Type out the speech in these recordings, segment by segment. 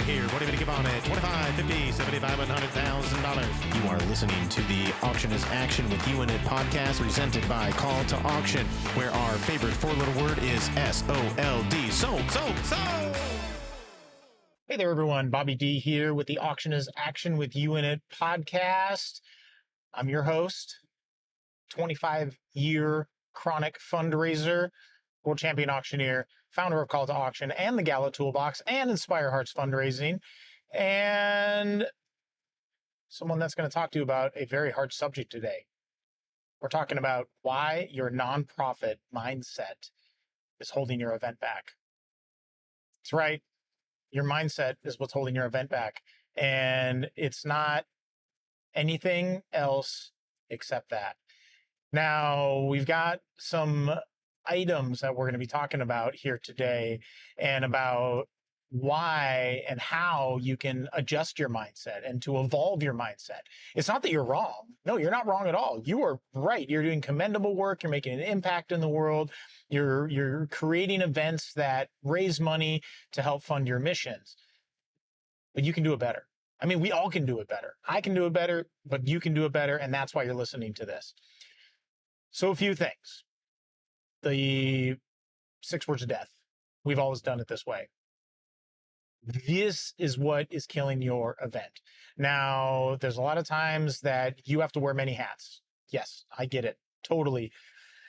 here. What do you give on it? 25, 50, 75, $100,000. You are listening to the Auction is Action with You in It podcast presented by Call to Auction, where our favorite four-letter word is S-O-L-D. Sold. Hey there, everyone. Bobby D here with the Auction is Action with You in It podcast. I'm your host, 25-year chronic fundraiser, world champion auctioneer, founder of Call to Auction and the Gala Toolbox and Inspire Hearts Fundraising, and someone that's going to talk to you about a very hard subject today. We're talking about why your nonprofit mindset is holding your event back. That's right. Your mindset is what's holding your event back. And it's not anything else except that. Now, we've got some items that we're going to be talking about here today and about why and how you can adjust your mindset and to evolve your mindset. It's not that you're wrong. No, you're not wrong at all. You are right. You're doing commendable work. You're making an impact in the world. You're creating events that raise money to help fund your missions. But you can do it better. I mean, we all can do it better. I can do it better, but you can do it better. And that's why you're listening to this. So a few things. The 6 words of death. We've always done it this way. This is what is killing your event. Now, there's a lot of times that you have to wear many hats. Yes, I get it. Totally.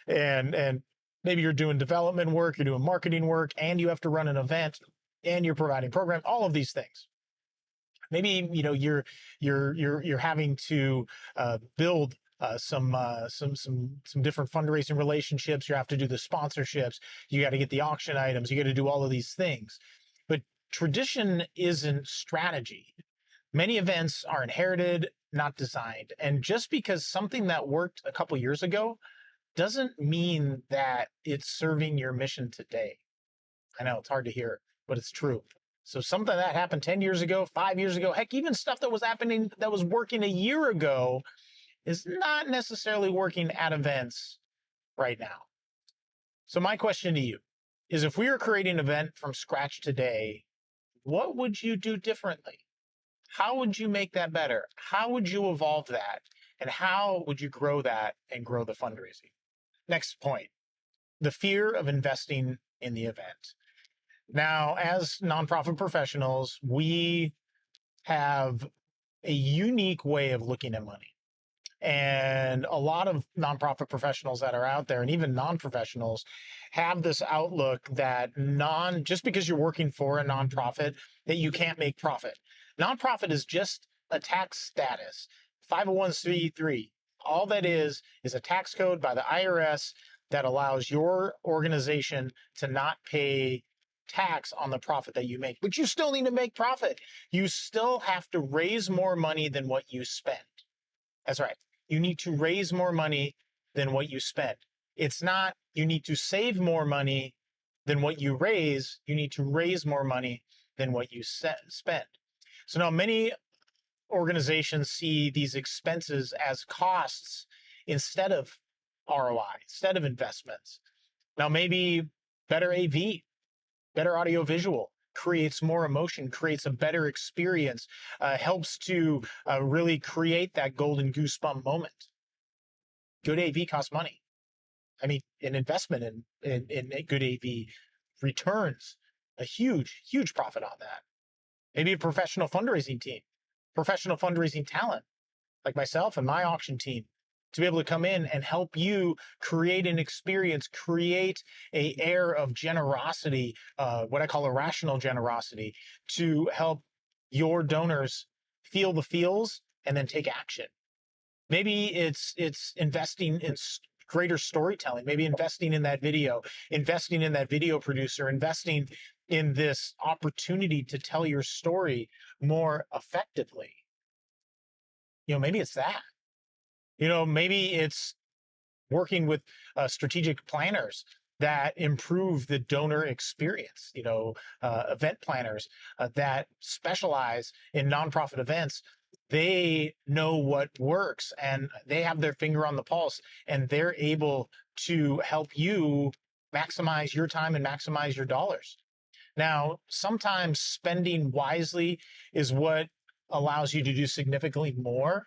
And maybe you're doing development work, you're doing marketing work, and you have to run an event, and you're providing programs, all of these things. Maybe, you're having to build some different fundraising relationships. You have to do the sponsorships. You got to get the auction items. You got to do all of these things. But tradition isn't strategy. Many events are inherited, not designed. And just because something that worked a couple years ago doesn't mean that it's serving your mission today. I know it's hard to hear, but it's true. So something that happened 10 years ago, 5 years ago, heck, even stuff that was happening, that was working a year ago is not necessarily working at events right now. So my question to you is, if we were creating an event from scratch today, what would you do differently? How would you make that better? How would you evolve that? And how would you grow that and grow the fundraising? Next point, the fear of investing in the event. Now, as nonprofit professionals, we have a unique way of looking at money. And a lot of nonprofit professionals that are out there, and even non-professionals, have this outlook that just because you're working for a nonprofit, that you can't make profit. Nonprofit is just a tax status, 501c3. All that is a tax code by the IRS that allows your organization to not pay tax on the profit that you make. But you still need to make profit. You still have to raise more money than what you spend. That's right. You need to raise more money than what you spend. It's not you need to save more money than what you raise. You need to raise more money than what you spend. So now many organizations see these expenses as costs instead of ROI, instead of investments. Now maybe better AV, better audio visual, creates more emotion, creates a better experience, helps to really create that golden goosebump moment. Good AV costs money. I mean, an investment in a good AV returns a huge, huge profit on that. Maybe a professional fundraising team, professional fundraising talent, like myself and my auction team, to be able to come in and help you create an experience, create an air of generosity, what I call irrational generosity, to help your donors feel the feels and then take action. Maybe it's investing in greater storytelling, maybe investing in that video producer, investing in this opportunity to tell your story more effectively. Maybe it's that. Maybe it's working with strategic planners that improve the donor experience, event planners that specialize in nonprofit events. They know what works and they have their finger on the pulse, and they're able to help you maximize your time and maximize your dollars. Now, sometimes spending wisely is what allows you to do significantly more,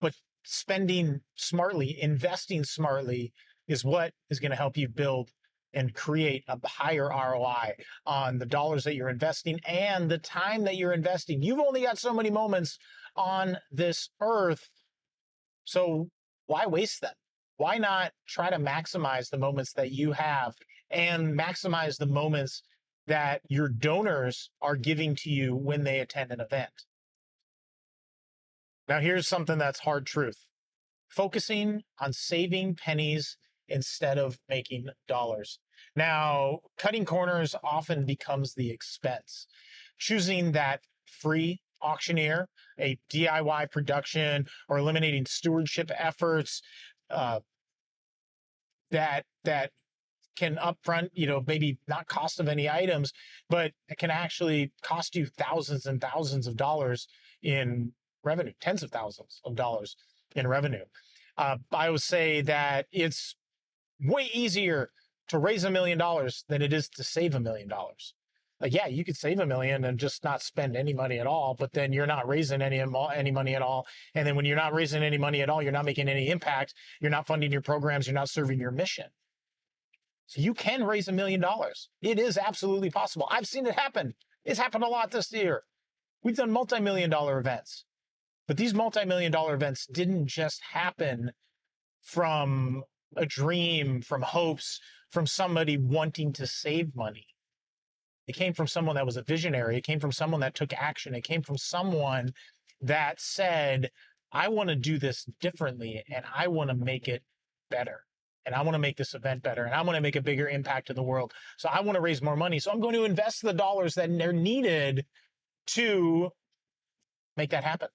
but spending smartly, investing smartly is what is going to help you build and create a higher ROI on the dollars that you're investing and the time that you're investing. You've only got so many moments on this earth, so why waste them? Why not try to maximize the moments that you have and maximize the moments that your donors are giving to you when they attend an event? Now, here's something that's hard truth. Focusing on saving pennies instead of making dollars. Now, cutting corners often becomes the expense. Choosing that free auctioneer, a DIY production, or eliminating stewardship efforts that can upfront, maybe not cost of any items, but it can actually cost you thousands and thousands of dollars in revenue, tens of thousands of dollars in revenue. I would say that it's way easier to raise $1 million than it is to save $1 million. Like, yeah, you could save $1 million and just not spend any money at all, but then you're not raising any money at all. And then when you're not raising any money at all, you're not making any impact. You're not funding your programs. You're not serving your mission. So you can raise $1 million. It is absolutely possible. I've seen it happen. It's happened a lot this year. We've done multi-million-dollar events, but these multi-million-dollar events didn't just happen from a dream, from hopes, from somebody wanting to save money. It came from someone that was a visionary. It came from someone that took action. It came from someone that said, I want to do this differently and I want to make it better. And I want to make this event better. And I want to make a bigger impact to the world. So I want to raise more money. So I'm going to invest the dollars that are needed to make that happen.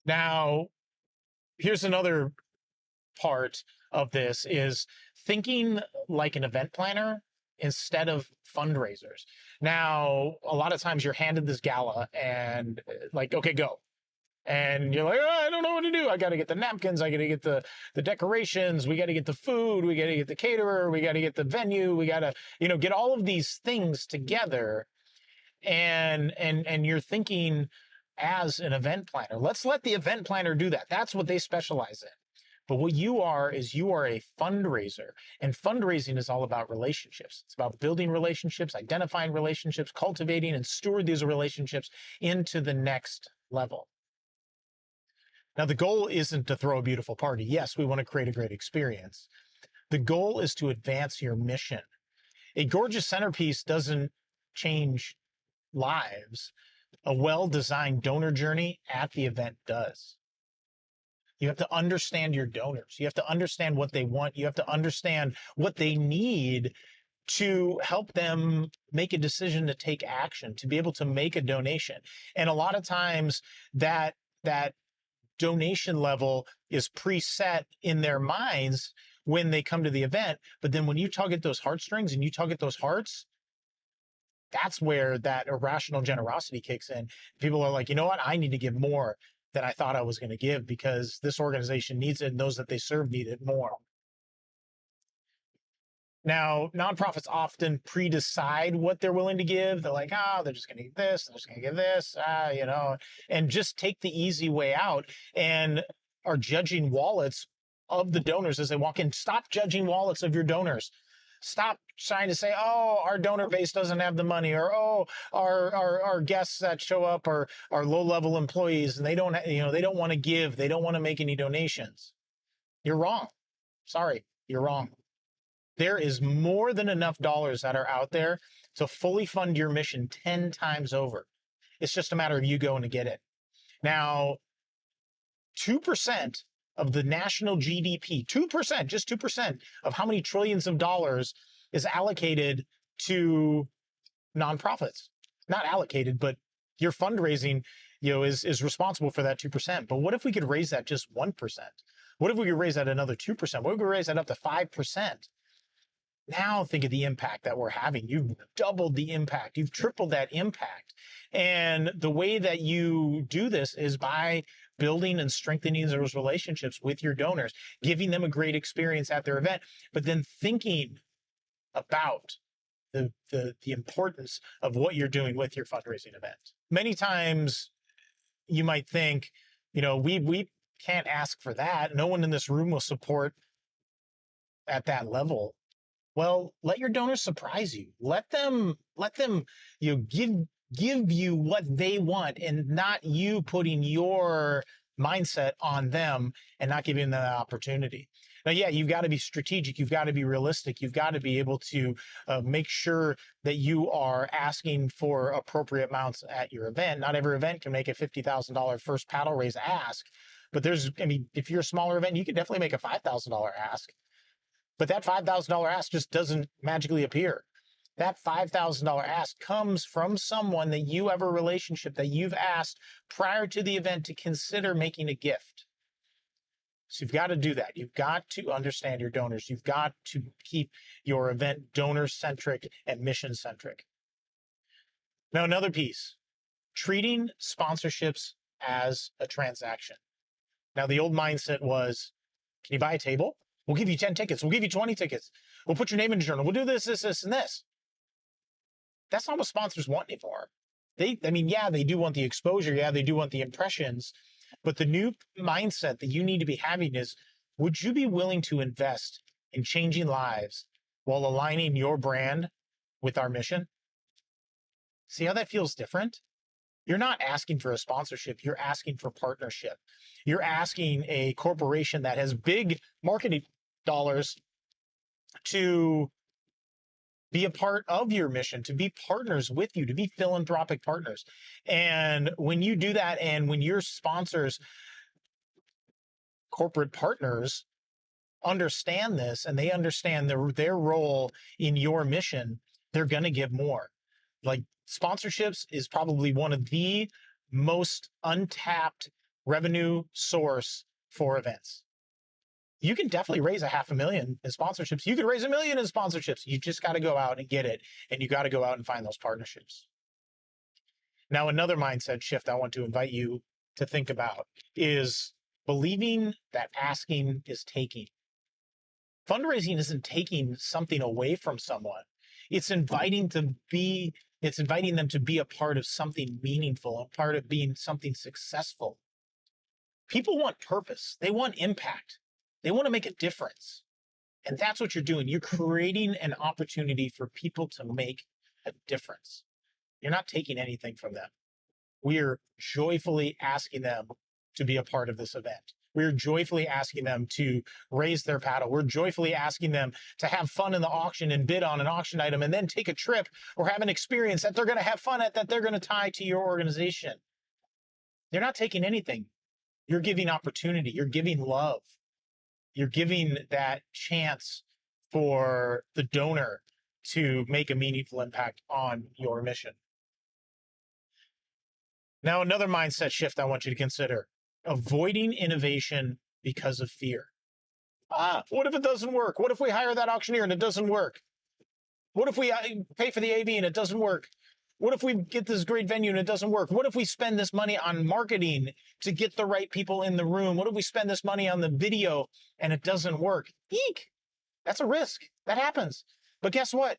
Now, here's another part of this is thinking like an event planner instead of fundraisers. Now, a lot of times you're handed this gala and like, okay, go. And you're like, oh, I don't know what to do. I got to get the napkins. I got to get the decorations. We got to get the food. We got to get the caterer. We got to get the venue. We got to, get all of these things together. And you're thinking as an event planner. Let's let the event planner do that. That's what they specialize in. But what you are is you are a fundraiser, and fundraising is all about relationships. It's about building relationships, identifying relationships, cultivating and steward these relationships into the next level. Now, the goal isn't to throw a beautiful party. Yes, we want to create a great experience. The goal is to advance your mission. A gorgeous centerpiece doesn't change lives. A well-designed donor journey at the event does. You have to understand your donors. You have to understand what they want. You have to understand what they need to help them make a decision to take action, to be able to make a donation. And a lot of times that donation level is preset in their minds when they come to the event. But then when you tug at those heartstrings and you tug at those hearts, that's where that irrational generosity kicks in. People are like, you know what? I need to give more than I thought I was going to give because this organization needs it and those that they serve need it more. Now, nonprofits often pre-decide what they're willing to give. They're like, they're just going to give this, they're just going to give this, and just take the easy way out and are judging wallets of the donors as they walk in. Stop judging wallets of your donors. Stop trying to say, our donor base doesn't have the money, or our guests that show up are low-level employees and they don't want to give, they don't want to make any donations. You're wrong. Sorry, you're wrong. There is more than enough dollars that are out there to fully fund your mission 10 times over. It's just a matter of you going to get it. Now, 2% of the national GDP, 2%, just 2% of how many trillions of dollars is allocated to nonprofits. Not allocated, but your fundraising, is responsible for that 2%. But what if we could raise that just 1%? What if we could raise that another 2%? What if we raise that up to 5%? Now think of the impact that we're having. You've doubled the impact. You've tripled that impact. And the way that you do this is by building and strengthening those relationships with your donors, giving them a great experience at their event, but then thinking about the importance of what you're doing with your fundraising event. Many times you might think, we can't ask for that. No one in this room will support at that level. Well, let your donors surprise you. Let them give you what they want, and not you putting your mindset on them and not giving them the opportunity. Now, yeah, you've got to be strategic. You've got to be realistic. You've got to be able to make sure that you are asking for appropriate amounts at your event. Not every event can make a $50,000 first paddle raise ask, but if you're a smaller event, you can definitely make a $5,000 ask. But that $5,000 ask just doesn't magically appear. That $5,000 ask comes from someone that you have a relationship, that you've asked prior to the event to consider making a gift. So you've got to do that. You've got to understand your donors. You've got to keep your event donor-centric and mission-centric. Now, another piece, treating sponsorships as a transaction. Now, the old mindset was, can you buy a table? We'll give you 10 tickets. We'll give you 20 tickets. We'll put your name in the journal. We'll do this, and this. That's not what sponsors want anymore. They do want the exposure. Yeah, they do want the impressions. But the new mindset that you need to be having is, would you be willing to invest in changing lives while aligning your brand with our mission? See how that feels different? You're not asking for a sponsorship. You're asking for partnership. You're asking a corporation that has big marketing dollars to be a part of your mission, to be partners with you, to be philanthropic partners. And when you do that, and when your sponsors, corporate partners, understand this, and they understand their role in your mission, they're going to give more. Like, sponsorships is probably one of the most untapped revenue source for events. You can definitely raise $500,000 in sponsorships. You could raise $1 million in sponsorships. You just got to go out and get it. And you got to go out and find those partnerships. Now, another mindset shift I want to invite you to think about is believing that asking is taking. Fundraising isn't taking something away from someone. It's inviting them to be a part of something meaningful, a part of being something successful. People want purpose. They want impact. They want to make a difference. And that's what you're doing. You're creating an opportunity for people to make a difference. You're not taking anything from them. We're joyfully asking them to be a part of this event. We're joyfully asking them to raise their paddle. We're joyfully asking them to have fun in the auction and bid on an auction item, and then take a trip or have an experience that they're going to have fun at, that they're going to tie to your organization. You're not taking anything. You're giving opportunity. You're giving love. You're giving that chance for the donor to make a meaningful impact on your mission. Now, another mindset shift I want you to consider: avoiding innovation because of fear. What if it doesn't work? What if we hire that auctioneer and it doesn't work? What if we pay for the AV and it doesn't work? What if we get this great venue and it doesn't work? What if we spend this money on marketing to get the right people in the room? What if we spend this money on the video and it doesn't work? Eek! That's a risk. That happens. But guess what?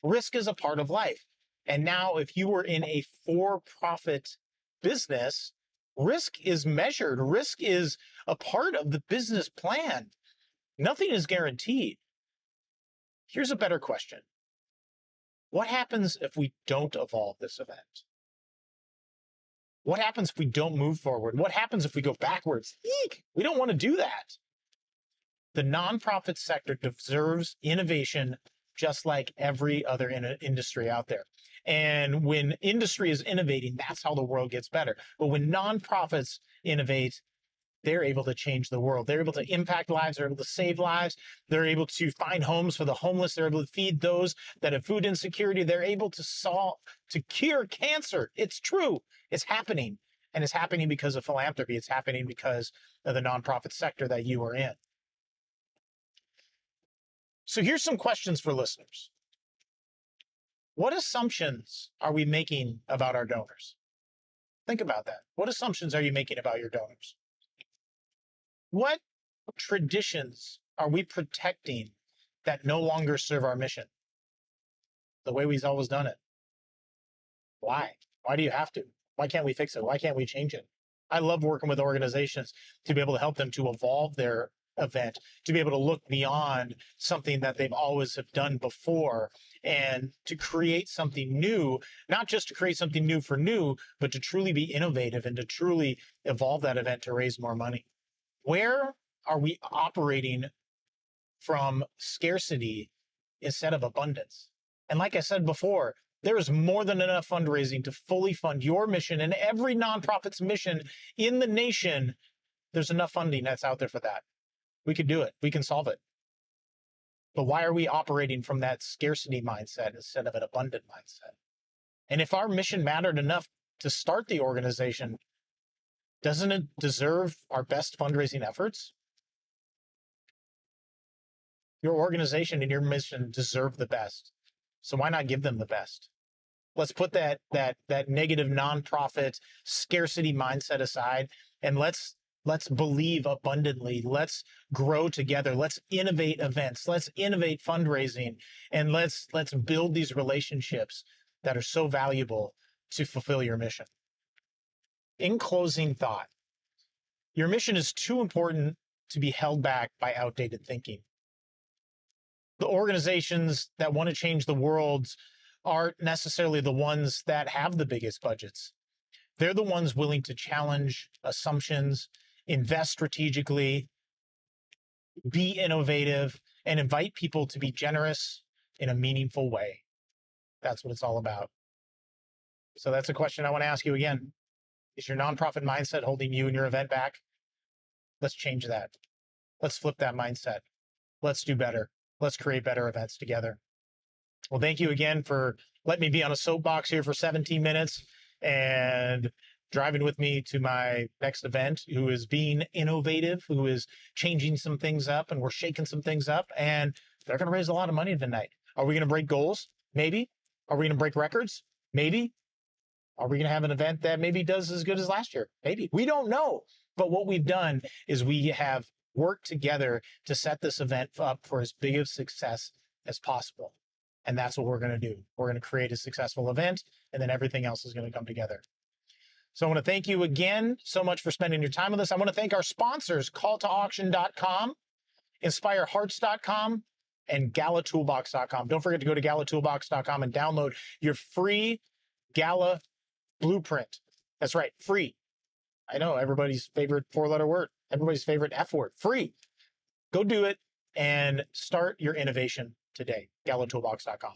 Risk is a part of life. And now, if you were in a for-profit business, risk is measured. Risk is a part of the business plan. Nothing is guaranteed. Here's a better question. What happens if we don't evolve this event? What happens if we don't move forward? What happens if we go backwards? Eek! We don't want to do that. The nonprofit sector deserves innovation just like every other industry out there. And when industry is innovating, that's how the world gets better. But when nonprofits innovate, they're able to change the world. They're able to impact lives. They're able to save lives. They're able to find homes for the homeless. They're able to feed those that have food insecurity. They're able to cure cancer. It's true. It's happening. And it's happening because of philanthropy. It's happening because of the nonprofit sector that you are in. So here's some questions for listeners. What assumptions are we making about our donors? Think about that. What assumptions are you making about your donors? What traditions are we protecting that no longer serve our mission? the way we've always done it. Why? Why do you have to? Why can't we fix it? Why can't we change it? I love working with organizations to be able to help them to evolve their event, to be able to look beyond something that they've always have done before, and to create something new, not just to create something new for new, but to truly be innovative and to truly evolve that event to raise more money. Where are we operating from scarcity instead of abundance? And like I said before, there is more than enough fundraising to fully fund your mission and every nonprofit's mission in the nation. There's enough funding that's out there for that. We could do it. We can solve it. But why are we operating from that scarcity mindset instead of an abundant mindset? And if our mission mattered enough to start the organization, doesn't it deserve our best fundraising efforts? Your organization and your mission deserve the best. So why not give them the best? Let's put that negative nonprofit scarcity mindset aside, and let's believe abundantly. Let's grow together. Let's innovate events. Let's innovate fundraising, and let's build these relationships that are so valuable to fulfill your mission. In closing thought, your mission is too important to be held back by outdated thinking. The organizations that want to change the world aren't necessarily the ones that have the biggest budgets. They're the ones willing to challenge assumptions, invest strategically, be innovative, and invite people to be generous in a meaningful way. That's what it's all about. So that's a question I want to ask you again. Is your nonprofit mindset holding you and your event back? Let's change that. Let's flip that mindset. Let's do better. Let's create better events together. Well, thank you again for letting me be on a soapbox here for 17 minutes and driving with me to my next event, who is being innovative, who is changing some things up, and we're shaking some things up, and they're going to raise a lot of money tonight. Are we going to break goals? Maybe. Are we going to break records? Maybe. Are we going to have an event that maybe does as good as last year? Maybe. We don't know. But what we've done is we have worked together to set this event up for as big of success as possible. And that's what we're going to do. We're going to create a successful event, and then everything else is going to come together. So I want to thank you again so much for spending your time with us. I want to thank our sponsors, calltoauction.com, inspirehearts.com, and galatoolbox.com. Don't forget to go to galatoolbox.com and download your free Gala blueprint. That's right, free. I know, everybody's favorite four-letter word, everybody's favorite F word, free. Go do it and start your innovation today, galatoolbox.com.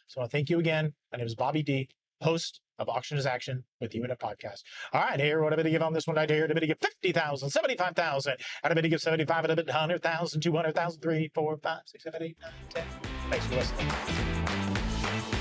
So I want to thank you again. My name is Bobby D, host of Auction is Action with You in a Podcast. All right, here, what I'm going to give on this one right here. I'm going to give 50,000, 75,000. I'm going to give 75, a bit 100,000, 200,000, 3, 4, 5, 6, 7, 8, 9, 10. Thanks for listening.